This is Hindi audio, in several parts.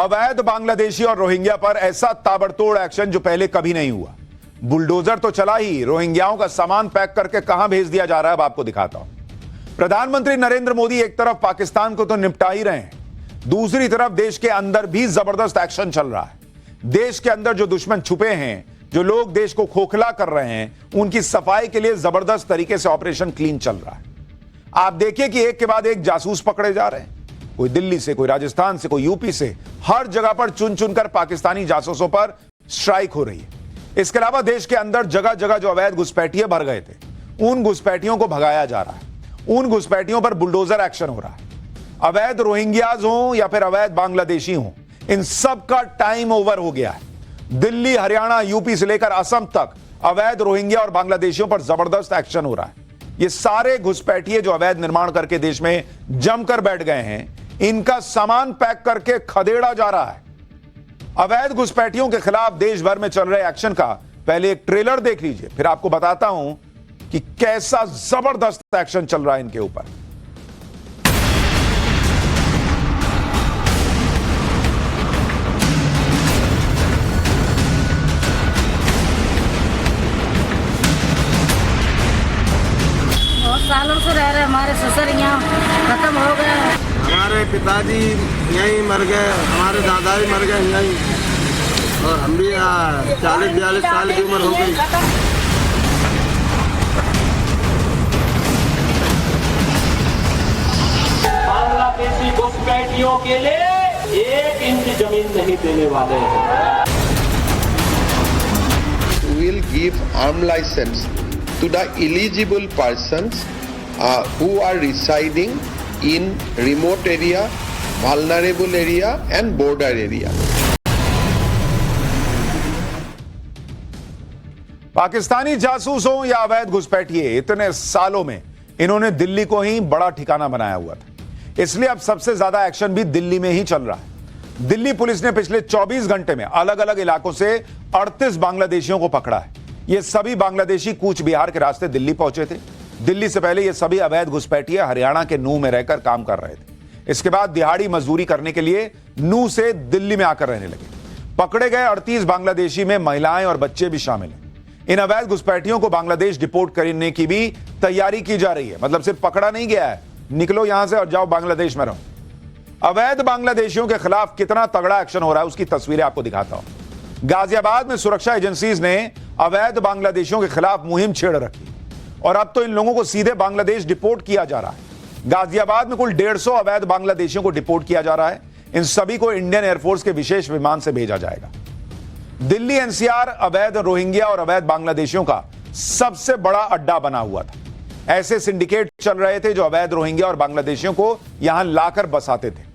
अवैध बांग्लादेशी और रोहिंग्या पर ऐसा ताबड़तोड़ एक्शन जो पहले कभी नहीं हुआ। बुलडोजर तो चला ही, रोहिंग्याओं का सामान पैक करके कहां भेज दिया जा रहा है, अब आपको दिखाता हूं। प्रधानमंत्री नरेंद्र मोदी एक तरफ पाकिस्तान को तो निपटा ही रहे हैं, दूसरी तरफ देश के अंदर भी जबरदस्त एक्शन चल रहा है। देश के अंदर जो दुश्मन छुपे हैं, जो लोग देश को खोखला कर रहे हैं, उनकी सफाई के लिए जबरदस्त तरीके से ऑपरेशन क्लीन चल रहा है। आप देखिए कि एक के बाद एक जासूस पकड़े जा रहे हैं, कोई दिल्ली से, कोई राजस्थान से, कोई यूपी से, हर जगह पर चुन चुनकर पाकिस्तानी जासूसों पर स्ट्राइक हो रही है। इसके अलावा देश के अंदर जगह जगह जो अवैध घुसपैठिए भर गए थे, उन घुसपैठियों को भगाया जा रहा है, उन घुसपैठियों पर बुलडोजर एक्शन हो रहा है। अवैध रोहिंग्याज हो या फिर अवैध बांग्लादेशी हो, इन सब का टाइम ओवर हो गया है। दिल्ली, हरियाणा, यूपी से लेकर असम तक अवैध रोहिंग्या और बांग्लादेशियों पर जबरदस्त एक्शन हो रहा है। ये सारे घुसपैठिए जो अवैध निर्माण करके देश में जमकर बैठ गए हैं, इनका सामान पैक करके खदेड़ा जा रहा है। अवैध घुसपैठियों के खिलाफ देश भर में चल रहे एक्शन का पहले एक ट्रेलर देख लीजिए, फिर आपको बताता हूं कि कैसा जबरदस्त एक्शन चल रहा है इनके ऊपर। बहुत सालों से रह रहे, हमारे ससुर यहाँ खत्म हो गए। हमारे पिताजी यहीं मर गए, हमारे दादा भी मर गए यहीं, और हम भी 40-42 साल की उम्र हो गई। बांग्लादेशी घुसपैठियों के लिए 1 इंच जमीन नहीं देने वाले हैं। Will give arm license to the eligible persons who are residing in remote area, vulnerable area and border area. Pakistani जासूस हो या अवैध घुसपैठिए, इतने सालों में इन्होंने दिल्ली को ही बड़ा ठिकाना बनाया हुआ था, इसलिए अब सबसे ज्यादा एक्शन भी दिल्ली में ही चल रहा है। दिल्ली पुलिस ने पिछले 24 घंटे में अलग अलग इलाकों से 38 बांग्लादेशियों को पकड़ा है। ये सभी बांग्लादेशी कूच बिहार के रास्ते दिल्ली पहुंचे थे। दिल्ली से पहले ये सभी अवैध घुसपैठिए हरियाणा के नूह में रहकर काम कर रहे थे। इसके बाद दिहाड़ी मजदूरी करने के लिए नूह से दिल्ली में आकर रहने लगे। पकड़े गए 38 बांग्लादेशी में महिलाएं और बच्चे भी शामिल हैं। इन अवैध घुसपैठियों को बांग्लादेश डिपोर्ट करने की भी तैयारी की जा रही है। मतलब सिर्फ पकड़ा नहीं गया है, निकलो यहां से और जाओ बांग्लादेश में रहो। अवैध बांग्लादेशियों के खिलाफ कितना तगड़ा एक्शन हो रहा है, उसकी तस्वीरें आपको दिखाता हूं। गाजियाबाद में सुरक्षा एजेंसीज ने अवैध बांग्लादेशियों के खिलाफ मुहिम छेड़ रखी और अब तो इन लोगों को सीधे बांग्लादेश डिपोर्ट किया जा रहा है। गाजियाबाद में कुल 150 अवैध बांग्लादेशियों को डिपोर्ट किया जा रहा है। इन सभी को इंडियन एयरफोर्स के विशेष विमान से भेजा जाएगा। दिल्ली एनसीआर अवैध रोहिंग्या और अवैध बांग्लादेशियों का सबसे बड़ा अड्डा बना हुआ था। ऐसे सिंडिकेट चल रहे थे जो अवैध रोहिंग्या और बांग्लादेशियों को यहां लाकर बसाते थे।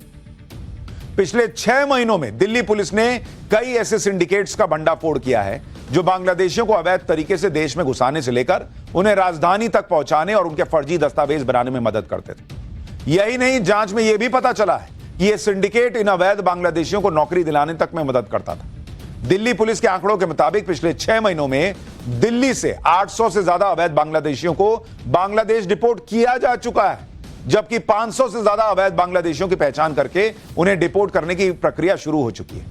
पिछले 6 महीनों में दिल्ली पुलिस ने कई ऐसे सिंडिकेट्स का भंडाफोड़ किया है जो बांग्लादेशियों को अवैध तरीके से देश में घुसाने से लेकर उन्हें राजधानी तक पहुंचाने और उनके फर्जी दस्तावेज बनाने में मदद करते थे। यही नहीं, जांच में यह भी पता चला है कि यह सिंडिकेट इन अवैध बांग्लादेशियों को नौकरी दिलाने तक में मदद करता था। दिल्ली पुलिस के आंकड़ों के मुताबिक पिछले 6 महीनों में दिल्ली से 800 से ज्यादा अवैध बांग्लादेशियों को बांग्लादेश डिपोर्ट किया जा चुका है, जबकि 500 से ज्यादा अवैध बांग्लादेशियों की पहचान करके उन्हें डिपोर्ट करने की प्रक्रिया शुरू हो चुकी है।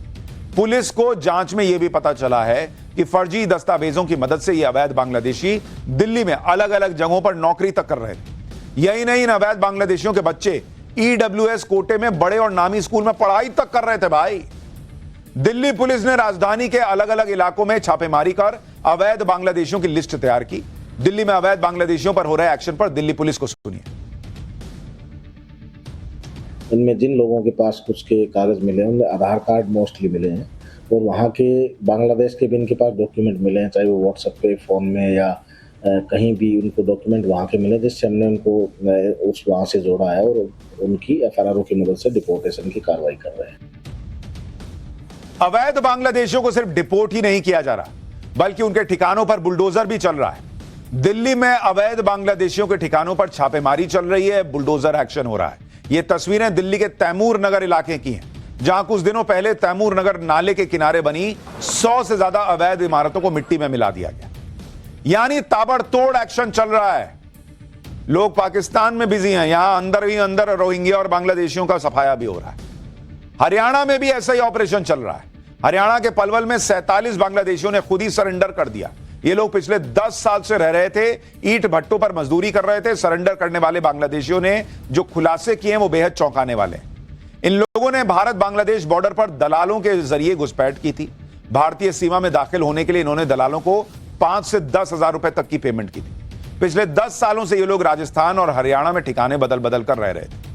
पुलिस को जांच में यह भी पता चला है कि फर्जी दस्तावेजों की मदद से ये अवैध बांग्लादेशी दिल्ली में अलग अलग जगहों पर नौकरी तक कर रहे थे। यही नहीं, इन अवैध बांग्लादेशियों के बच्चे ईडब्ल्यूएस कोटे में बड़े और नामी स्कूल में पढ़ाई तक कर रहे थे। भाई, दिल्ली पुलिस ने राजधानी के अलग अलग इलाकों में छापेमारी कर अवैध बांग्लादेशियों की लिस्ट तैयार की। दिल्ली में अवैध बांग्लादेशियों पर हो रहे एक्शन पर दिल्ली पुलिस को सुनिए। इनमें जिन लोगों के पास कुछ के कागज मिले हैं, उनमें आधार कार्ड मोस्टली मिले हैं और वहाँ के बांग्लादेश के भी इनके पास डॉक्यूमेंट मिले हैं, चाहे वो व्हाट्सएप पे, फ़ोन में या कहीं भी उनको डॉक्यूमेंट वहाँ के मिले, जिससे हमने उनको उस वहाँ से जोड़ा है और उनकी एफआरआर की मदद से डिपोर्टेशन की कार्रवाई कर रहे हैं। अवैध बांग्लादेशियों को सिर्फ डिपोर्ट ही नहीं किया जा रहा, बल्कि उनके ठिकानों पर बुलडोजर भी चल रहा है। दिल्ली में अवैध बांग्लादेशियों के ठिकानों पर छापेमारी चल रही है, बुलडोजर एक्शन हो रहा है। ये तस्वीरें दिल्ली के तैमूर नगर इलाके की हैं, जहां कुछ दिनों पहले तैमूर नगर नाले के किनारे बनी 100 से ज्यादा अवैध इमारतों को मिट्टी में मिला दिया गया। यानी ताबड़तोड़ एक्शन चल रहा है। लोग पाकिस्तान में बिजी हैं, यहां अंदर ही अंदर रोहिंग्या और बांग्लादेशियों का सफाया भी हो रहा है। हरियाणा में भी ऐसा ही ऑपरेशन चल रहा है। हरियाणा के पलवल में 47 बांग्लादेशियों ने खुद ही सरेंडर कर दिया। ये लोग पिछले 10 साल से रह रहे थे, ईंट भट्टों पर मजदूरी कर रहे थे। सरेंडर करने वाले बांग्लादेशियों ने जो खुलासे किए हैं वो बेहद चौंकाने वाले हैं। इन लोगों ने भारत बांग्लादेश बॉर्डर पर दलालों के जरिए घुसपैठ की थी। भारतीय सीमा में दाखिल होने के लिए इन्होंने दलालों को 5 से 10 हजार रुपए तक की पेमेंट की थी। पिछले 10 सालों से ये लोग राजस्थान और हरियाणा में ठिकाने बदल बदल कर रह रहे थे।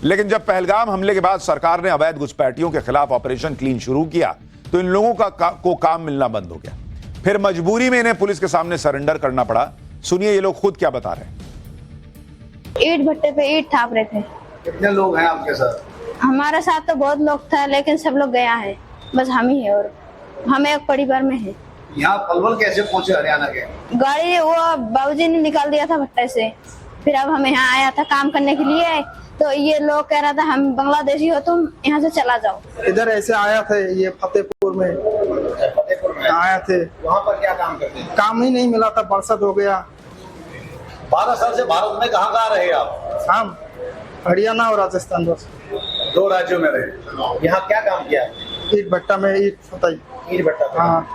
लेकिन जब पहलगाम हमले के बाद सरकार ने अवैध घुसपैठियों के खिलाफ ऑपरेशन क्लीन शुरू किया तो इन लोगों को काम मिलना बंद हो गया। फिर मजबूरी में इन्हें पुलिस के सामने सरेंडर करना पड़ा। सुनिए ये लोग खुद क्या बता रहे हैं। ईंट भट्टे पे ईंट थाप रहे थे। कितने लोग हैं आपके साथ? हमारे साथ तो बहुत लोग था, लेकिन सब लोग गया है, बस हम ही है और हम एक परिवार में है। यहाँ पलवल कैसे पहुंचे हरियाणा के? गाड़ी वो बाबूजी ने निकाल दिया था भट्टे से, फिर अब हम यहाँ आया था काम करने के लिए। तो ये लोग कह रहा था हम बांग्लादेशी हो, तुम यहाँ से चला जाओ। इधर ऐसे आया थे, ये फतेहपुर में आया थे। वहाँ पर क्या काम करते हैं? काम ही नहीं मिला था, बरसात हो गया। 12 साल से भारत में कहाँ कहाँ रहे आप? हम हरियाणा और राजस्थान, बस 2 राज्यों में रहे। यहाँ क्या काम किया? ईंट भट्टा में ईंट फताई। ईंट भट्टा। हाँ,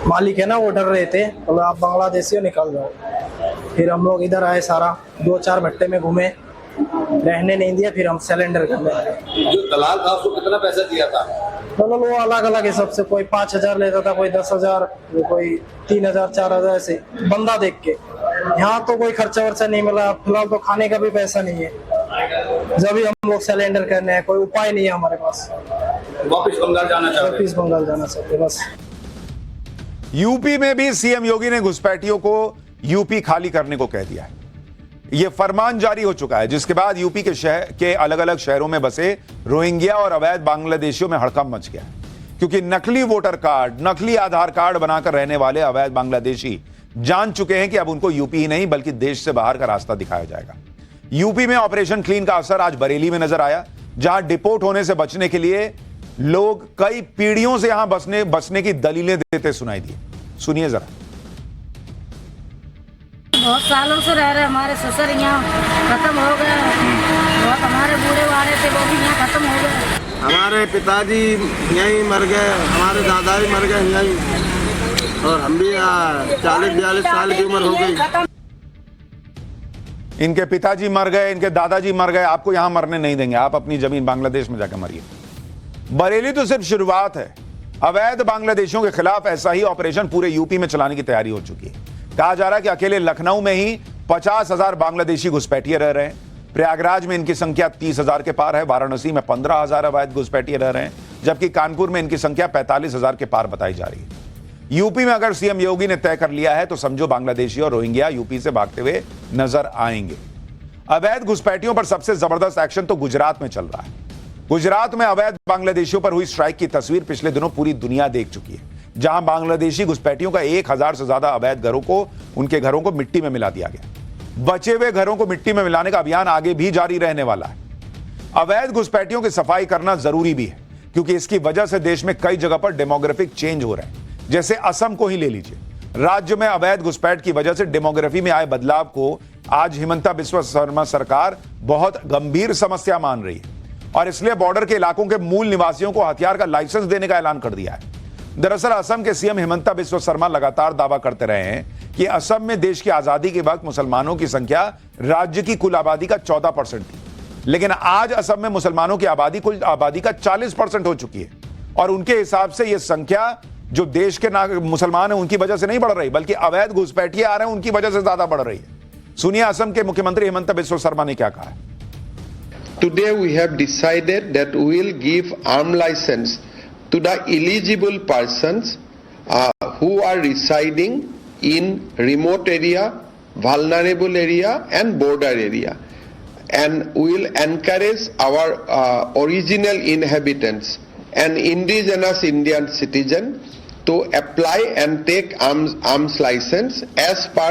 मालिक है ना, वो डर रहे थे, तो आप बांग्लादेशी हो निकाल जाओ। फिर हम लोग इधर आए, सारा 2-4 भट्टे में घूमे, रहने नहीं दिया, फिर हम सिलेंडर करने आए। जो दलाल था उसको कितना पैसा दिया था? तो वो अलग अलग है सबसे, कोई 5,000 लेता था, कोई 10,000, कोई 3,000 4,000 ऐसे बंदा देख के। यहाँ तो कोई खर्चा वर्चा नहीं मिला, फिलहाल तो खाने का भी पैसा नहीं है। जब भी हम लोग सिलेंडर करने हैं, कोई उपाय नहीं है हमारे पास। वापिस बंगाल जाना चाहते? वापिस बंगाल जाना चाहते बस। यूपी में भी सीएम योगी ने घुसपैठियों को यूपी खाली करने को कह दिया है। यह फरमान जारी हो चुका है, जिसके बाद यूपी के अलग अलग शहरों में बसे रोहिंग्या और अवैध बांग्लादेशियों में हड़कंप मच गया, क्योंकि नकली वोटर कार्ड, नकली आधार कार्ड बनाकर रहने वाले अवैध बांग्लादेशी जान चुके हैं कि अब उनको यूपी ही नहीं बल्कि देश से बाहर का रास्ता दिखाया जाएगा। यूपी में ऑपरेशन क्लीन का असर आज बरेली में नजर आया, जहां डिपोर्ट होने से बचने के लिए लोग कई पीढ़ियों से यहां बसने की दलीलें देते सुनाई दिए। सुनिए जरा। बहुत सालों से रह रहे, हमारे ससुर यहाँ खत्म हो गए, बहुत हमारे बूढ़े वाले थे वो भी यहाँ खत्म हो गए। हमारे पिताजी यहीं मर गए, हमारे दादा भी मर गए यहीं, और हम भी 40-42 साल की उम्र हो गई। इनके पिताजी मर गए, इनके दादाजी मर गए, आपको यहां मरने नहीं देंगे, आप अपनी जमीन बांग्लादेश में जाकर मरिए। बरेली तो सिर्फ शुरुआत है। अवैध बांग्लादेशियों के खिलाफ ऐसा ही ऑपरेशन पूरे यूपी में चलाने की तैयारी हो चुकी है। कहा जा रहा है कि अकेले लखनऊ में ही 50,000 बांग्लादेशी घुसपैठिए रह रहे हैं। प्रयागराज में इनकी संख्या 30,000 के पार है। वाराणसी में 15,000 अवैध घुसपैठिए रह रहे हैं, जबकि कानपुर में इनकी संख्या 45,000 के पार बताई जा रही है। यूपी में अगर सीएम योगी ने तय कर लिया है तो समझो बांग्लादेशी और रोहिंग्या यूपी से भागते हुए नजर आएंगे। अवैध घुसपैठियों पर सबसे जबरदस्त एक्शन तो गुजरात में चल रहा है। गुजरात में अवैध बांग्लादेशियों पर हुई स्ट्राइक की तस्वीर पिछले दिनों पूरी दुनिया देख चुकी है, जहां बांग्लादेशी घुसपैठियों का 1,000 से ज्यादा अवैध उनके घरों को मिट्टी में मिला दिया गया। बचे हुए घरों को मिट्टी में मिलाने का अभियान आगे भी जारी रहने वाला है। अवैध घुसपैठियों की सफाई करना जरूरी भी है, क्योंकि इसकी वजह से देश में कई जगह पर डेमोग्राफिक चेंज हो रहे हैं। जैसे असम को ही ले लीजिए, राज्य में अवैध घुसपैठ की वजह से डेमोग्राफी में आए बदलाव को आज हिमंता बिस्वा शर्मा सरकार बहुत गंभीर समस्या मान रही है, और इसलिए बॉर्डर के इलाकों के मूल निवासियों को हथियार का लाइसेंस देने का ऐलान कर दिया है। दरअसल असम के सीएम हिमंता बिस्वा शर्मा लगातार दावा करते रहे हैं कि असम में देश की आजादी के वक्त मुसलमानों की संख्या राज्य की कुल आबादी का 14% थी, लेकिन आज असम में मुसलमानों की आबादी कुल आबादी का 40% हो चुकी है, और उनके हिसाब से यह संख्या जो देश के मुसलमान हैं उनकी वजह से नहीं बढ़ रही, बल्कि अवैध घुसपैठिए आ रहे हैं उनकी वजह से ज्यादा बढ़ रही है। सुनिए असम के मुख्यमंत्री हिमंता बिस्वा शर्मा ने क्या कहा है। Today we have decided that we will give arm license to the eligible persons who are residing in remote area, vulnerable area and border area, and we will encourage our original inhabitants and indigenous Indian citizen to apply and take arms license as per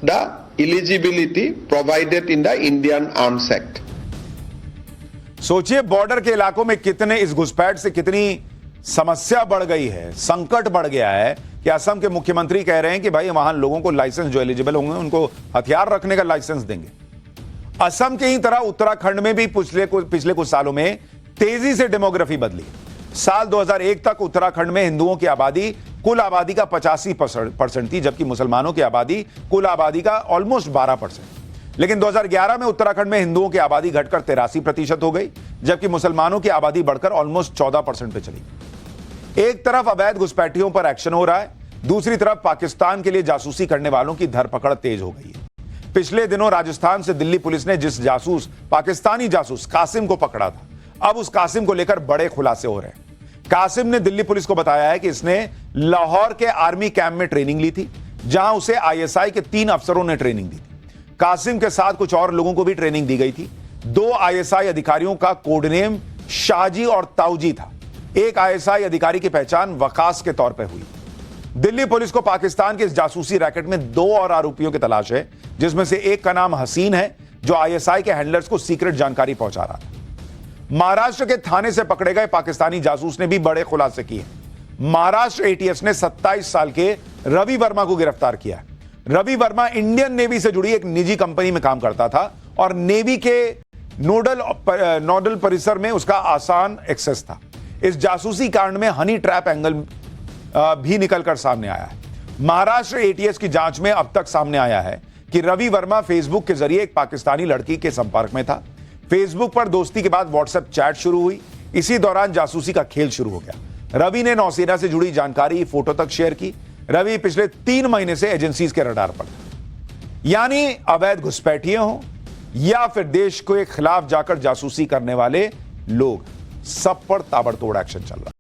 the eligibility provided in the Indian Arms Act. सोचिए बॉर्डर के इलाकों में कितने इस घुसपैठ से कितनी समस्या बढ़ गई है, संकट बढ़ गया है कि असम के मुख्यमंत्री कह रहे हैं कि भाई वहां लोगों को लाइसेंस जो एलिजिबल होंगे उनको हथियार रखने का लाइसेंस देंगे। असम की ही तरह उत्तराखंड में भी पिछले कुछ सालों में तेजी से डेमोग्राफी बदली। साल 2001 तक उत्तराखंड में हिंदुओं की आबादी कुल आबादी का 85% थी, जबकि मुसलमानों की आबादी कुल आबादी का ऑलमोस्ट 12%। लेकिन 2011 में उत्तराखंड में हिंदुओं की आबादी घटकर 83% हो गई, जबकि मुसलमानों की आबादी बढ़कर ऑलमोस्ट 14% पे चली। एक तरफ अवैध घुसपैठियों पर एक्शन हो रहा है, दूसरी तरफ पाकिस्तान के लिए जासूसी करने वालों की धरपकड़ तेज हो गई है। पिछले दिनों राजस्थान से दिल्ली पुलिस ने जिस पाकिस्तानी जासूस कासिम को पकड़ा था, अब उस कासिम को लेकर बड़े खुलासे हो रहे हैं। कासिम ने दिल्ली पुलिस को बताया है कि इसने लाहौर के आर्मी कैंप में ट्रेनिंग ली थी, जहां उसे आईएसआई के 3 अफसरों ने ट्रेनिंग दी थी। कासिम के साथ कुछ और लोगों को भी ट्रेनिंग दी गई थी। 2 आईएसआई अधिकारियों का कोडनेम शाहजी और ताऊजी था। एक आईएसआई अधिकारी की पहचान वकास के तौर पर हुई। दिल्ली पुलिस को पाकिस्तान के इस जासूसी रैकेट में 2 और आरोपियों की तलाश है, जिसमें से एक का नाम हसीन है, जो आईएसआई के हैंडलर्स को सीक्रेट जानकारी पहुंचा रहा था। महाराष्ट्र के थाने से पकड़े गए पाकिस्तानी जासूस ने भी बड़े खुलासे किए। महाराष्ट्र एटीएस ने 27 साल के रवि वर्मा को गिरफ्तार किया। रवि वर्मा इंडियन नेवी से जुड़ी एक निजी कंपनी में काम करता था और नेवी के नोडल परिसर में उसका आसान एक्सेस था। इस जासूसी कांड में हनी ट्रैप एंगल भी निकलकर सामने आया है। महाराष्ट्र एटीएस की जांच में अब तक सामने आया है कि रवि वर्मा फेसबुक के जरिए एक पाकिस्तानी लड़की के संपर्क में था। फेसबुक पर दोस्ती के बाद व्हाट्सएप चैट शुरू हुई। इसी दौरान जासूसी का खेल शुरू हो गया। रवि ने नौसेना से जुड़ी जानकारी, फोटो तक शेयर की। रवि पिछले 3 महीने से एजेंसीज के रडार पर था। यानी अवैध घुसपैठिए हों या फिर देश के खिलाफ जाकर जासूसी करने वाले लोग, सब पर ताबड़तोड़ एक्शन चल रहा है।